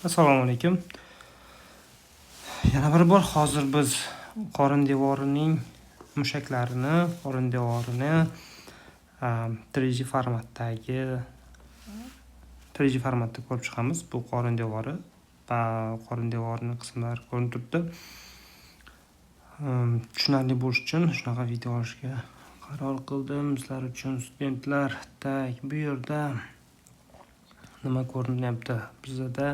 Assalomu alaykum. Yana bir bor hozir biz qorin devorining mushaklarini, qorin devorini 3D formatda ko'rib chiqamiz. Bu qorin devori va qorin devorining qismlari ko'rinib turibdi. Tushunarli bo'lish uchun shunaqa video olishga qaror qildim. Sizlar uchun studentlar, bu yerda nima ko'rinyapti? Bizda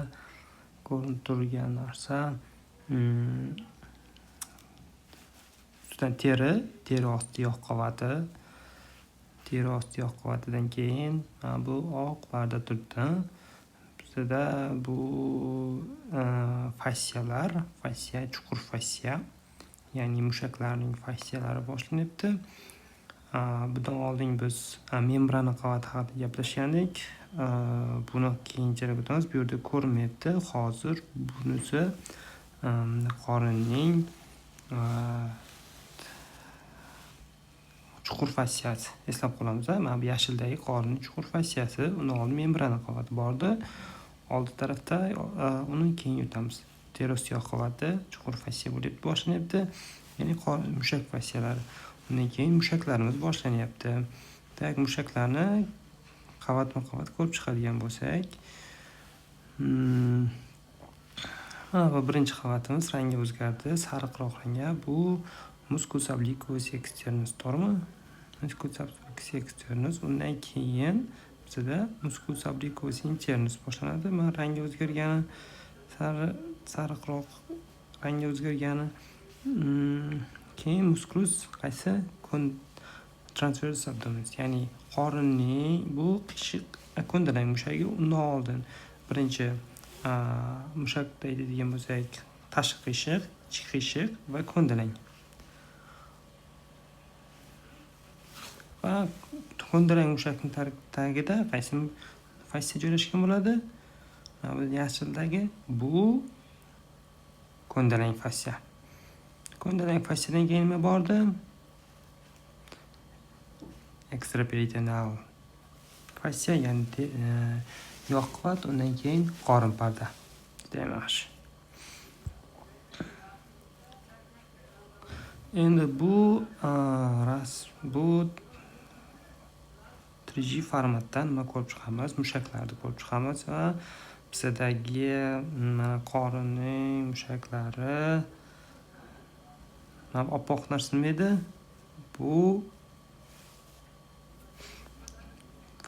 ko'rinib turgan narsa ustidan teri osti yog' qavati. Teri osti yog' qavatidan keyin bu oq parda turibdi. Bizda bu fassia, chuqur fassia, ya'ni mushaklarning fassiyalari boshlanyapti. Bundan oldin biz membrana qavati haqida gaplashgandik. Buni keyinchalik o'tamiz. Bu yerda ko'rinmayapti. Hozir bunisi qorinning chuqur fassiyasi. Eslab qolamiz. Mana bu yashildagi qorinning chuqur fassiyasi. Undan oldin membrana qavati bordi. Oldi tarafda uni keyin o'tamiz. Teri osti yog' qavati, chuqur fassiya bo'lib boshlanyapti. Ya'ni mushak fassiyalari. Undan keyin mushaklarimiz boshlanyapti. Mushaklarni qavatma-qavat ko'rib chiqadigan bo'lsak, va birinchi qavatimiz rangi o'zgardi, sariqroq rangga. Bu musculus obliquus externus to'g'rimi? Musculus obliquus externus. Undan keyin bizda musculus obliquus internus boshlanadi. Mana rangi o'zgargani, sariqroq rangi o'zgargani. Keyin musculus qaysi? Transversus abdominis, ya'ni qorinning bu qiyshiq ko'ndalang mushagi. Undan oldin birinchi mushak deydigan bo'lsak, tashqi qiyshiq, ichki qiyshiq va ko'ndalang. Va ko'ndalang mushakning tagida qaysi fassiya joylashgan bo'ladi? Bu yashildagi bu ko'ndalang fassiya. Ko'ndalang fassiyadan keyin nima bordi? Extraperitoneal fassia, ya'ni yog' qavat, undan keyin qorin parda. Juda yaxshi. Endi bu 3D formatdan nima ko'rib chiqamiz? Mushaklarni ko'rib chiqamiz va bizdagi mana qorinning mushaklari. Mana oppoq narsa nima edi? Bu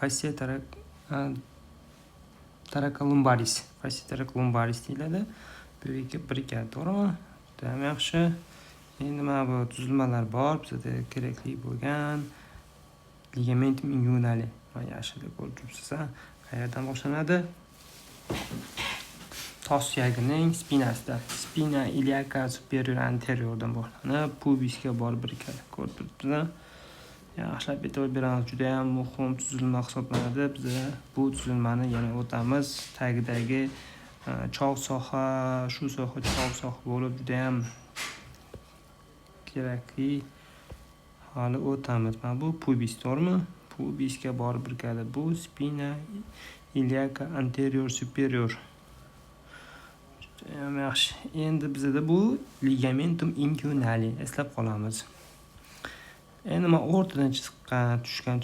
fascia thoracolumbaris. Fascia thoracolumbaris deyiladi. Bu birikadi, to'g'rimi? Juda ham yaxshi. Endi mana bu tuzilmalar bor. Bizda kerakli bo'lgan ligamentum inguinale. Mana yashilda ko'rib turibsiz. Qayerdan boshlanadi? Tos suyagining spinasida. Spina iliaca superior anteriordan boshlanib, pubisga borib birikadi. Ko'rib turibsiz. Yaxshilab e'tibor beramiz. Juda ham muhim tuzilma hisoblanadi. Biz bu tuzilmani yana o'tamiz. Tagidagi chog' soha, shu soha chog' soha bo'lib juda ham kerakli. Hali o'tamiz. Mana bu pubis, to'g'rimi? Pubisga borib birikadi. Bu spina iliaca anterior superior. Juda ham yaxshi. Endi bizda bu ligamentum inguinale. Eslab qolamiz. Endi mana o'rtadan tushgan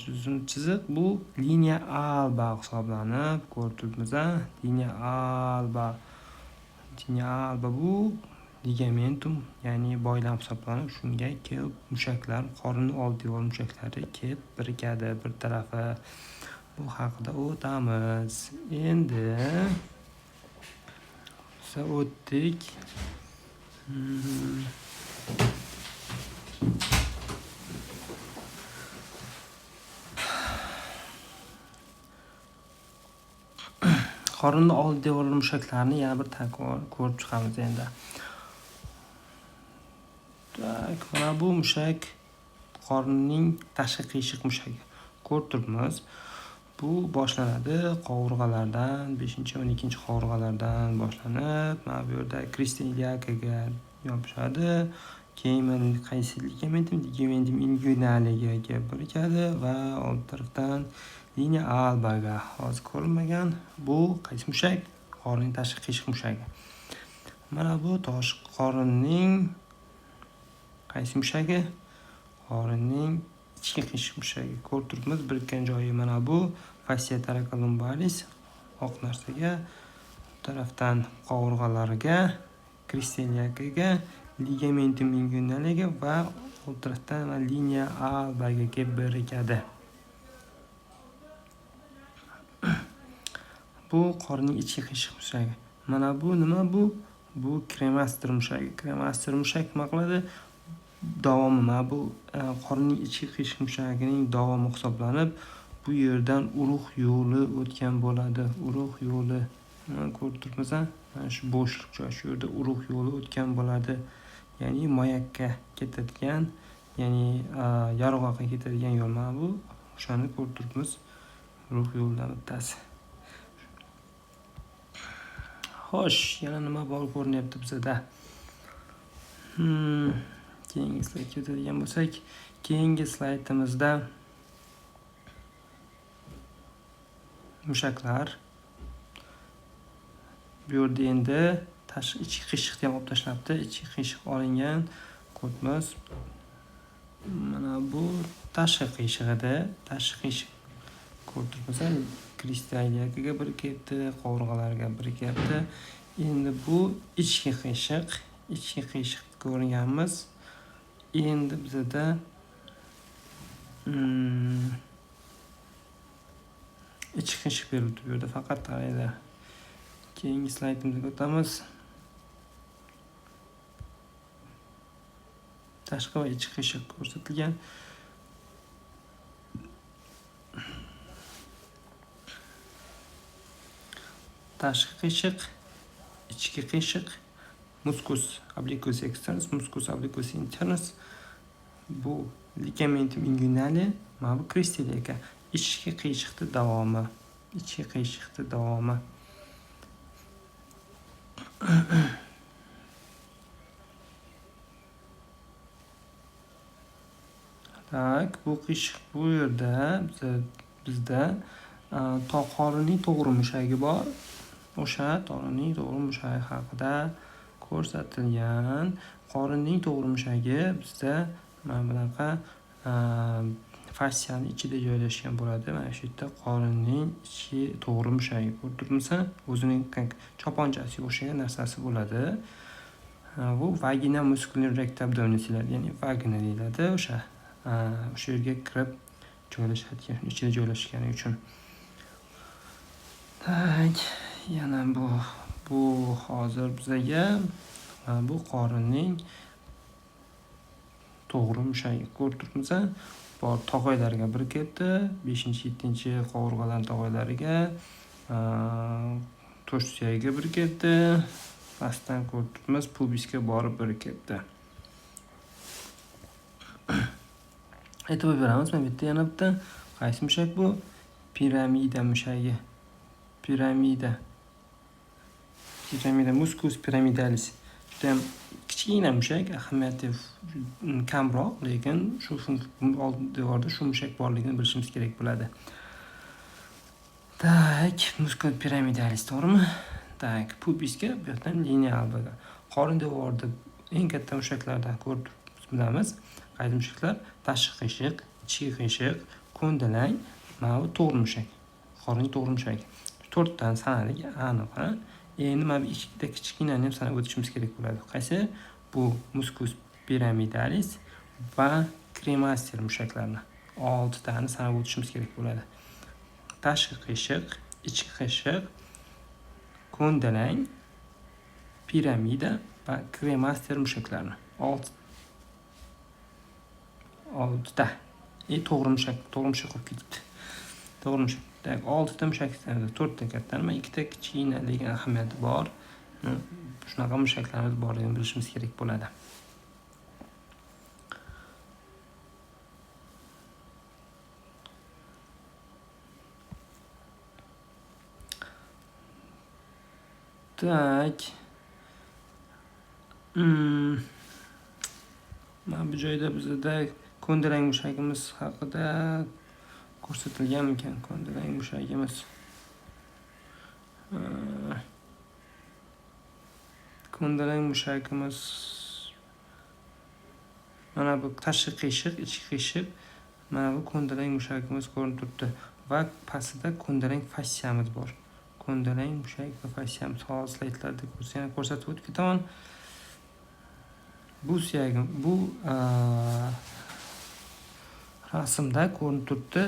chiziq bu liniya alba hisoblanib ko'rib turibmiz. Liniya alba bu ligamentum, ya'ni boylam hisoblanib, shunga kelib mushaklar, qorin old devor mushaklari kelib birikadi bir tarafi. Bu haqida o'tamiz. Endi o'tdik. Qorinning old devor mushaklarini yana bir ko'rib chiqamiz endi. Mana bu mushak qorinning tashqi qiyshiq mushagi. Ko'rib turibmiz. Bu boshlanadi qovurg'alardan, 5-12 qovurg'alardan boshlanib, mana bu yerda crista iliacaga yopishadi. Keyin qaysi ligamentum inguinalega birikadi va old tarafdan liniya albaga hozir ko'rinmagan. Bu qaysi mushak? qorinning tashqi qiyshiq mushagi. Mana bu qorinning qaysi mushagi? Qorinning ichki qiyshiq mushagi. Ko'rib turibmiz, birikkan joyi mana bu fascia thoracolumbalis oq narsaga, bu tarafdan qovurg'alariga, kristalliyakaga, ligamentum inguinaliga va o'tirafdan liniya albaga kelib birikadi. Bu qorinning ichki qiyshiq mushagi. Mana bu nima bu? Bu kremaster mushagi. Kremaster mushak nima qiladi? Davomi mana bu qorinning ichki qiyshiq mushagining davomi hisoblanib, bu yerdan urug' yo'li o'tgan bo'ladi. Urug' yo'li ko'rib turibmiz, mana shu bo'shliq joy, shu yerda urug' yo'li o'tgan bo'ladi. Ya'ni moyakka ketadigan, ya'ni yarog'oqqa ketadigan yo'l mana bu. O'shani ko'rib turibmiz. Urug' yo'ldan bittasi. Xo'sh, yana nima bor ko'rinyapti bizda? Keyingi slaydga o'tadigan bo'lsak, keyingi slaydimizda mushaklar. Bu yerda endi tashqi ichki qiyshiqni ham olib tashlabdi. Ichki qiyshiq olingan. Ko'ribmiz. Mana bu tashqi qiyshiq edi. Tashqi qiyshiq ko'rib turibmiz. Kristalliyakaga birikibdi, qovurg'alarga birikibdi. Endi bu ichki qiyshiq. Ichki qiyshiq ko'rganmiz. Endi bizda ichki qiyshiq berildi bu yerda faqat qaranglar. Keyingi slaydimizga o'tamiz. Tashqi va ichki qiyshiq ko'rsatilgan. Tashqi qiyshiq, ichki qiyshiq, muscus obliquus externus, muscus obliquus internus. Bu ligamentum inguinali, mana bu kristalliyaka. Ichki qiyshiqning davomi. Ichki qiyshiqning davomi. Tak, bu qiyshiq bu yerda bizda qorinning to'g'ri mushagi bor. O'sha qorinning to'g'ri mushagi haqida ko'rsatilgan. Qorinning to'g'ri mushagi bizda mana bunaqa fasciyaning ichida joylashgan bo'ladi. Mana shu yerda qorinning ichi to'g'ri mushagi ko'rib turibmiz. O'zining choponchasiga o'xshagan narsasi bo'ladi. Bu vagina muscular recta abdominis, ya'ni vagina deyiladi. O'sha yerga kirib joylashadigan, ichida joylashgani uchun. Tak, yana bu hozir bizga bu qorinning to'g'ri mushagi ko'rib turibmiz. Bor tog'oylarga birikibdi. 5-7 qovurg'alar tog'oylariga, to'sh suyagiga birikibdi. Pastdan ko'rib turibmiz, pubisga borib birikibdi. E'tibor beramiz. Mana bu yerda yana bitta qaysi mushak bu? Piramida mushagi. Piramida muscus piramidalis. Juda ham kichkina mushak, ahamiyati kamroq, lekin shu old devorda shu mushak borligini bilishimiz kerak bo'ladi. Tak, muscus piramidalis to'g'rimi? Tak, pubisga bu yerdan liniya albaga. Qorin devorida eng katta mushaklardan ko'rib bilamiz. Qaysi mushaklar? Tashqi qiyshiq, ichki qiyshiq, ko'ndalang, mana bu to'g'ri mushak. Qorinning to'g'ri mushagi. 4 dan sanalik aniq. Endi mana bu ikkita kichkinani ham sanab o'tishimiz kerak bo'ladi. Qaysi? Bu muscus piramidalis va kremaster mushaklarni 6 tani sanab o'tishimiz kerak bo'ladi. Tashqi qiyshiq, ichki qiyshiq, ko'ndalang, piramida va kremaster mushaklarni 6 ta. To'g'ri mushak qolib ketibdi. To'g'ri mushak. 6 ta mushak, 4 ta katta, 2 ta kichkina degan ahamiyati bor. Shunaqa mushaklarimiz borligini bilishimiz kerak bo'ladi. Tak. Mana bu joyda bizda ko'ndalang mushagimiz haqida ko'rsatilganmikan? Ko'ndalang mushagimiz. ko'ndalang mushagimiz mana bu tashqi qiyshiq, ichki qiyshiq. Mana bu ko'ndalang mushagimiz ko'rinib turibdi va pastida ko'ndalang fassiyamiz bor. Ko'ndalang mushak va fassiyamiz hozir slaydlarda ko'rsatib o'tib ketaman. Bu suyagim, bu rasmda ko'rinib turibdi.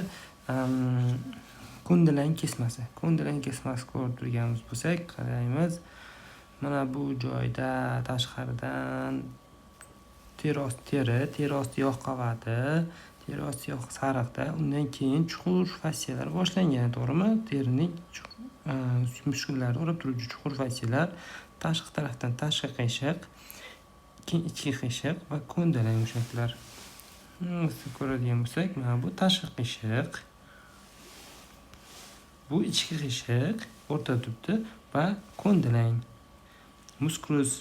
Ko'ndalang kesmasi. Ko'ndalang kesmasi ko'rib turganimiz bo'lsak, qaraymiz. Mana bu joyda tashqaridan teri osti yog' qavati, teri osti yog' sariqda, undan keyin chuqur fassiyalar boshlangan, to'g'rimi? Terining muskullari o'rab turuvchi chuqur fassiyalar, tashqi tarafdan tashqi qiyshiq, keyin ichki qiyshiq va ko'ndalang mushaklar. Ko'radigan bo'lsak, mana bu tashqi qiyshiq, bu ichki qiyshiq o'rtada turibdi va ko'ndalang. Musculus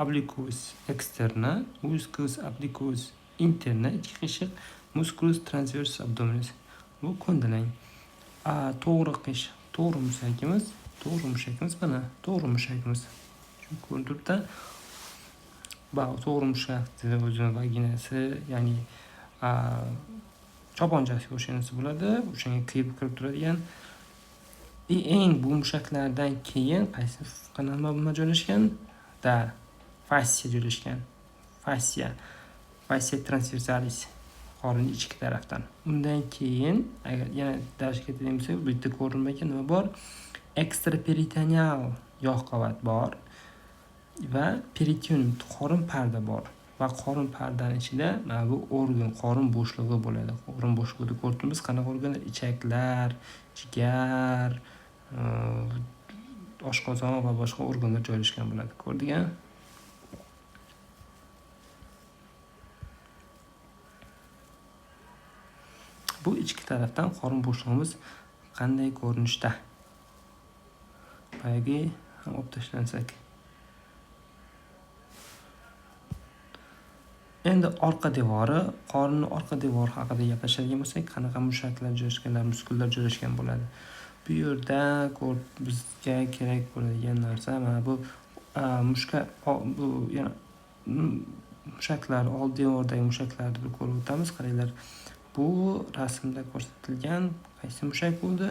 obliquus externa, musculus obliquus interna, ichki qiyshiq, musculus transversus abdominis. Bu ko'ndalang. To'g'ri qiyshiq, to'g'ri mushakimiz mana, to'g'ri mushakimiz. Shu ko'rinib turibdi. To'g'ri mushakni o'zini vaginasi, ya'ni choponchasiga o'xshaganisi bo'ladi. O'shanga qiyib kirib turadigan. Eng bu mushaklardan keyin qaysi qanday joylashgan? Fassia joylashgan. Fassia transversalis, qorin ichki tarafdan. Undan keyin agar yana daraja ketadigan bo'lsak, bu yerda ko'rinmagan nima bor? Ekstraperitoneal yog' qavat bor va peritoneum, qorin parda bor. Va qorin pardaning ichida mana bu organ, qorin bo'shlig'i bo'ladi. Qorin bo'shlig'ida ko'ribmiz qanaqa organlar? Ichaklar, jigar, oshqozon va boshqa organlar joylashgan bo'ladi. Ko'rdingmi? Bu ichki tarafdan qorin bo'shlig'imiz qanday ko'rinishda? Boyagi olib tashlansak. Endi orqa devori, qorinning orqa devori haqida gaplashadigan bo'lsak, qanaqa mushaklar joylashganlar, muskullar joylashgan bo'ladi. Bu yerda bizga kerak bo'ladigan narsa mana bu mushaklar, old devordagi mushaklarni bir ko'rib o'tamiz. Qaranglar. Bu rasmda ko'rsatilgan qaysi mushak bo'ldi?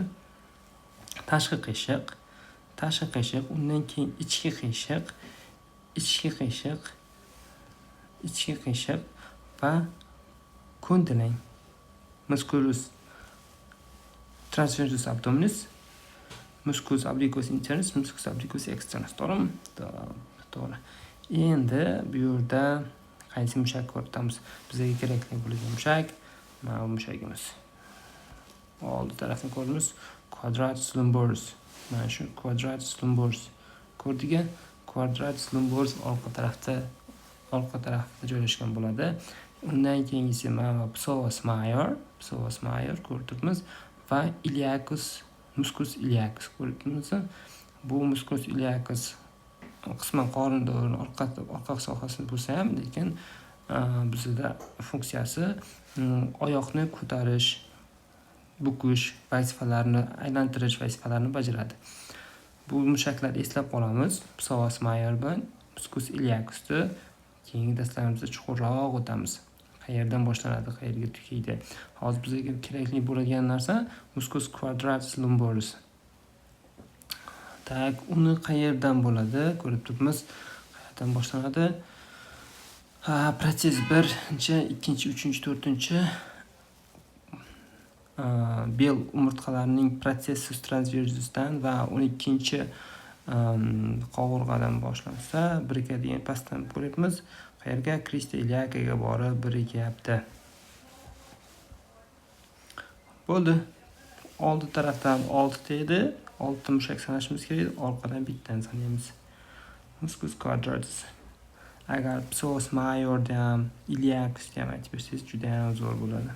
Tashqi qiyshiq, undan keyin ichki qiyshiq va ko'ndalang. Musculus transversus abdominis, musculus obliquus internus, musculus obliquus externus. To'g'rimi? To'g'ri. Endi bu yerda qaysi mushak ko'ramiz? Bizga kerakli bo'lgan mushak mana bu mushagimiz. Old tarafni ko'ramiz. Quadratus lumboris. Mana shu quadratus lumboris. Ko'rdingmi? Quadratus lumboris orqa tarafda joylashgan bo'ladi. Undan keyingisi mana psoas major ko'rib turibmiz va musculus iliacus ko'rib turibmiz. Bu musculus iliacus qisman qorin dorining orqa sohasida bo'lsa ham, lekin bizda funksiyasi oyoqni ko'tarish, bukish vazifalarini, aylantirish vazifalarini bajaradi. Bu mushaklarni eslab qolamiz. Psoas major bilan musculus iliacusni keyingi darslarimizda chuqurroq o'tamiz. Qayerdan boshlanadi, qayerga tugaydi. Hozir bizga kerakli bo'ladigan narsa musculus quadratus lumboris. Uni qayerdan bo'ladi? Ko'rib turibmiz. Qayerdan boshlanadi? Protsess 1, 2, 3, 4 bel umurtqalarining processus transversusdan va 12 qovurg'adan boshlansa, birikadigan pastdan ko'ryapmiz. Qayerga? Crista iliacaga borib birikyapti. Bo'ldi. Oldi tarafdan 6 edi. 6 mushak sanashimiz kerak. Orqadan bittadan sanaymiz. Musculus quadratus. Agar psoas majorda ham, iliacusda ham aytib bersangiz juda ham zo'r bo'ladi.